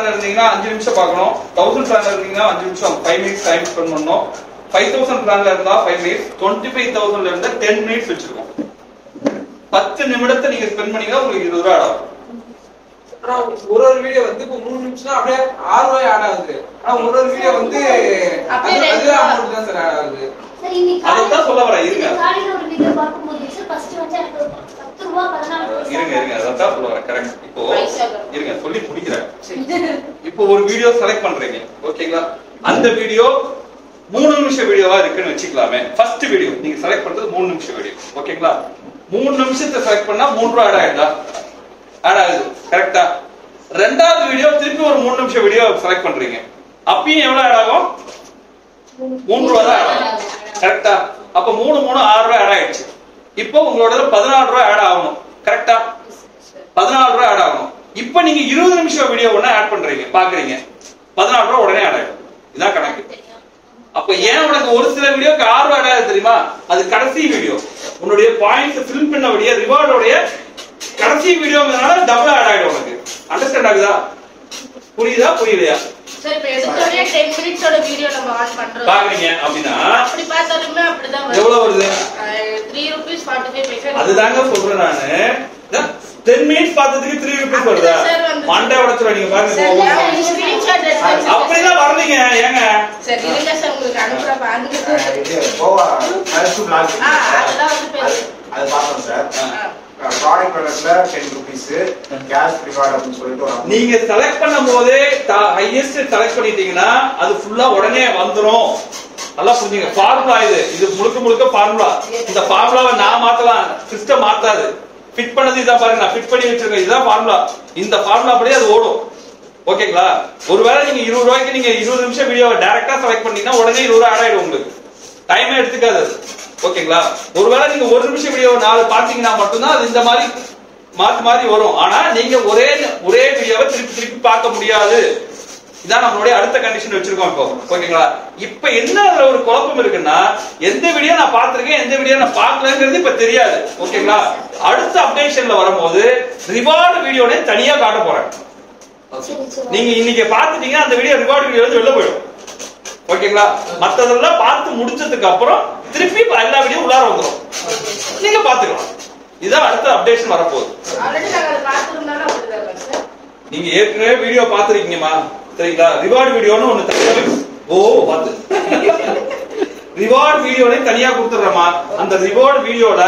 பிளான்ல இருந்தீங்கன்னா 5 நிமிஷம் பார்க்கணும். 1000 பிளான்ல இருந்தீங்கன்னா 5 நிமிஷம் 5 மினிட்ஸ் டைம் ஸ்பெண்ட் பண்ணணும். 5000 பிளான்ல இருந்தா 5 மினிட்ஸ், 25000ல இருந்தா 10 மினிட்ஸ் வச்சிருக்கோம். 10 நிமிடத்தை நீங்க ஸ்பெண்ட் பண்ணீங்கன்னா உங்களுக்கு 20 ரூபாய் ஆகும். ஒரு வீடியோ வந்து இப்போ 3 நிமிஷம்னா அப்படியே 6 ரூபாய் ஆட் ஆகுது. ஆனா ஒரு வீடியோ வந்து அது அமௌண்ட் தான் சார் ஆட் ஆகுது. அதான் சொல்ல வரேன். இருங்க காலையில ஒரு வீடியோ பாக்கும்போது சார் ஃபர்ஸ்ட் வந்து எனக்கு 10 ரூபாய் 14 இருங்க அதான் சொல்ல வரேன். கரெக்ட். இப்போ இருங்க சொல்லி முடிக்கிறேன். இப்போ ஒரு வீடியோ செலக்ட் பண்றீங்க, ஓகேங்களா? அந்த வீடியோ 3 நிமிஷம் வீடியோவா இருக்குன்னு வச்சுக்கலாமே. ஃபர்ஸ்ட் வீடியோ நீங்க செலக்ட் பண்றது 3 நிமிஷம் வீடியோ, ஓகேங்களா? 3 நிமிஷத்தை செலக்ட் பண்ணா 3 ரூபாய் ஆட் ஆயிடுதா? ஆட் ஆகுது. கரெக்டா? ரெண்டாவது வீடியோ திருப்பி ஒரு 3 நிமிஷம் வீடியோ செலக்ட் பண்றீங்க, அப்பயும் எவ்வளவு ஆட் ஆகும்? 3 ரூபாய் தான் ஆட் ஆகும். கரெக்டா? அப்ப 3 3 6 ரூபாய் ஆட் ஆயிடுச்சு. இப்போ உங்களோட 14 ரூபாய் ஆட் ஆகணும். கரெக்டா? 14 ரூபாய் ஆட் ஆகணும். இப்போ நீங்க 20 நிமிஷம் வீடியோ ஒண்ணு ஆட் பண்றீங்க, பாக்குறீங்க, 14 ரூபாய் உடனே ஆட் ஆயிடும். இதான் கணக்கு. அப்ப ஏன் உனக்கு ஒரு சில வீடியோக்கு 6 ரூபாய் ஆட் ஆகுது தெரியுமா? அது கடைசி வீடியோ, உன்னுடைய பாயிண்ட்ஸ் ஃபில் பண்ணக்கூடிய ரிவார்டோடைய கடைசி வீடியோங்கிறனால டபுள் ஆட் ஆயிடும் உனக்கு. அண்டர்ஸ்டாண்ட் ஆகுதா? புரியுதா புரியலையா? சார் இப்ப எடுத்தோடனே 10 மினிட்ஸோட வீடியோ நம்ம ஆன் பண்றோம் பாக்குறீங்க அப்படினா அப்படி பார்த்தாலுமே அப்படிதான் வருது. எவ்வளவு வருது? 3 ரூபீஸ் 45 பைசா. அதுதாங்க சொல்றேன் நானு. 10 மினிட்ஸ் பார்த்ததுக்கு 3 ரூபீஸ் வருதா? மண்டே உடைச்சுற நீங்க பாருங்க. ஸ்கிரீன்ஷாட் எடுத்து அப்படிலாம் வரலீங்க. ஏங்க சார் இல்லங்க சார் உங்களுக்கு அனுப்புற பாருங்க. இது கோவா ஹைஸ்ட் பிளாக். அதெல்லாம் வந்து பேரு அது பார்த்தோம் சார். ப்ராடக்ட் வெலட்ல 10 ரூபீஸ் கேஷ் ரிவார்ட் அப்படினு சொல்லிட்டு நீங்க செலக்ட் பண்ணும்போதே ஹையஸ்ட் செலக்ட் பண்ணிட்டீங்கன்னா அது ஃபுல்லா உடனே வந்துரும். நல்லா புரிஞ்சுங்க. ஃபார்முலா இது முழுக்க ஃபார்முலா. இந்த ஃபார்முலாவை நான் மாத்தலாம், சிஸ்டம் மாத்தாது. ஃபிட் பண்ணது இதான் பாருங்க, நான் ஃபிட் பண்ணி வச்சிருக்கேன். இதுதான் ஃபார்முலா. இந்த ஃபார்முலா படி அது ஓடும், ஓகேங்களா? ஒருவேளை நீங்க 20 ரூபாய்க்கு நீங்க 20 நிமிஷம் வீடியோவை டைரக்டா செலக்ட் பண்ணீங்கன்னா உடனே 20 ரூபாய் ஆட் ஆயிடும் உங்களுக்கு. டைமே எடுத்துக்காது, ஓகேங்களா? ஒருவேளை நீங்க 1 நிமிஷம் வீடியோ 4 பாத்தீங்கன்னா மட்டும்தான் அது இந்த மாதிரி மாத்தி வரும். ஆனா நீங்க ஒரே வீடியோவை திருப்பி பார்க்க முடியாது. இதான் நம்மளுடைய அடுத்த கண்டிஷன் வச்சிருக்கோம் இப்போ, ஓகேங்களா? இப்ப என்ன அதுல ஒரு குழப்பம் இருக்குன்னா, எந்த வீடியோ நான் பார்த்திருக்கேன், எந்த வீடியோ நான் பார்க்கலங்கிறது இப்ப தெரியாது, ஓகேங்களா? அடுத்த அப்டேஷன்ல வரும்போது ரிவார்டு வீடியோனே தனியா காட்ட போறேன். நீங்க இன்னைக்கு பாத்துட்டீங்கன்னா அந்த வீடியோ ரிவார்டு வீடியோ வெளில போயிடும், ஓகேங்களா? மத்ததெல்லாம் பார்த்து முடிச்சதுக்கு அப்புறம் திருப்பி எல்லா வீடியோ உள்ளார வந்துடும், நீங்க பாத்துக்கலாம். இதான் அடுத்த அப்டேஷன் வரப்போகுது. ஆல்ரெடி நாங்க அத பாத்துறோம்னால அப்படிதான் சார். நீங்க ஏற்கனவே வீடியோ பாத்துருக்கீங்கமா, சரிங்களா? ரிவார்டு வீடியோன்னு ஒண்ணு தனியாவே பாத்து ரிவார்டு வீடியோனே தனியா கொடுத்துறோமா. அந்த ரிவார்டு வீடியோல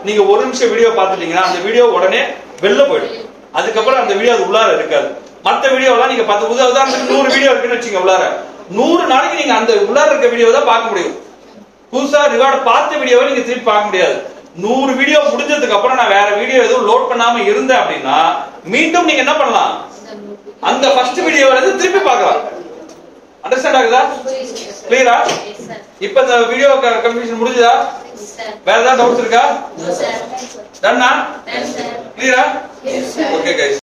நீங்க 1 நிமிஷம் வீடியோ பாத்துட்டீங்கன்னா அந்த வீடியோ உடனே வெளில போயிடும். அதுக்கப்புறம் அந்த வீடியோ அது உள்ளார இருக்காது. மத்த வீடியோலாம் நீங்க பார்த்து உதாரணத்துக்கு 100 வீடியோ இருக்குன்னு வச்சுங்க, உள்ளார 100 நாளைக்கு நீங்க அந்த உள்ளார இருக்க வீடியோ தான் பார்க்க முடியும். புதுசா ரிவார்டு பார்த்த வீடியோவை நீங்க திருப்பி பார்க்க முடியாது. 100 வீடியோ முடிஞ்சதுக்கு அப்புறம் நான் வேற வீடியோ எதுவும் லோட் பண்ணாம இருந்தேன் அப்படின்னா மீண்டும் நீங்க என்ன பண்ணலாம், அந்த ஃபர்ஸ்ட் வீடியோல இருந்து திருப்பி பார்க்கலாம். அண்டர்ஸ்டாண்ட் ஆகுதா? கிளியரா? இப்போ இந்த வீடியோ கன்ஃபியூஷன் முடிஞ்சதா? வேற ஏதாவது டவுட்ஸ் இருக்கா? டன்னா? கிளியரா? Okay guys.